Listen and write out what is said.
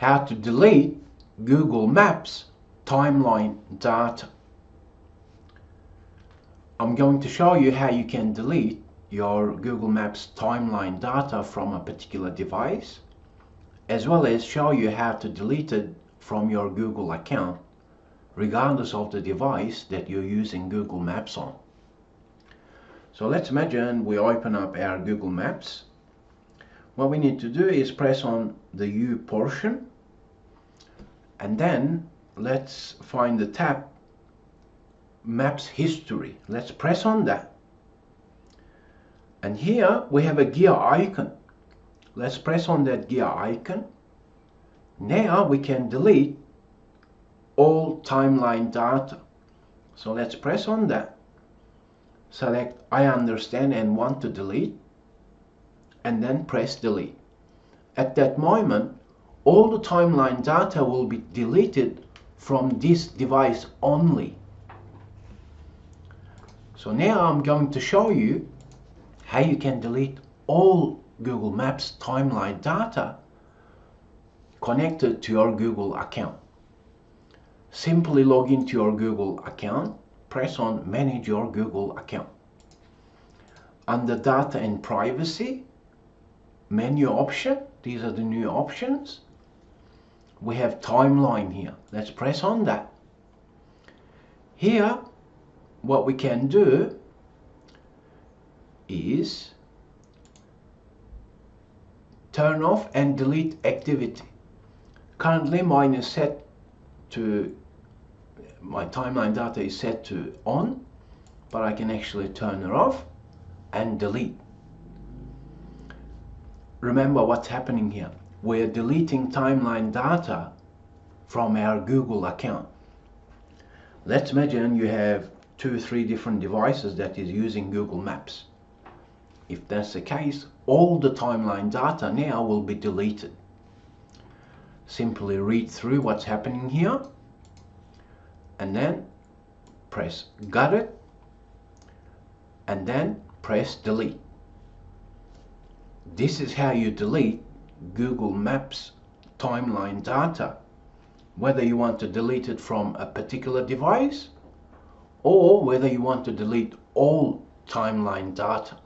how to delete Google Maps timeline data. I'm going to show you how you can delete your Google Maps timeline data from a particular device, as well as show you how to delete it from your Google account, regardless of the device that you're using Google Maps on. So let's imagine we open up our Google Maps. What we need to do is press on the U portion, and then let's find the tab Maps History. Let's press on that. And here we have a gear icon. Let's press on that gear icon. Now we can delete all timeline data. So let's press on that. Select I understand and want to delete, and then press delete. At that moment, all the timeline data will be deleted from this device only. So now I'm going to show you how you can delete all Google Maps timeline data connected to your Google account. Simply log into your Google account, press on Manage your Google account. Under Data and Privacy, menu option, these are the new options. We have Timeline here. Let's press on that. Here, what we can do is turn off and delete activity. Currently mine is set to, my timeline data is set to on, but I can actually turn it off and delete. Remember what's happening here. We're deleting timeline data from our Google account. Let's imagine you have 2 or 3 different devices that is using Google Maps. If that's the case, all the timeline data now will be deleted. Simply read through what's happening here and then press got it, and then press delete. This is how you delete Google Maps timeline data, whether you want to delete it from a particular device or whether you want to delete all timeline data.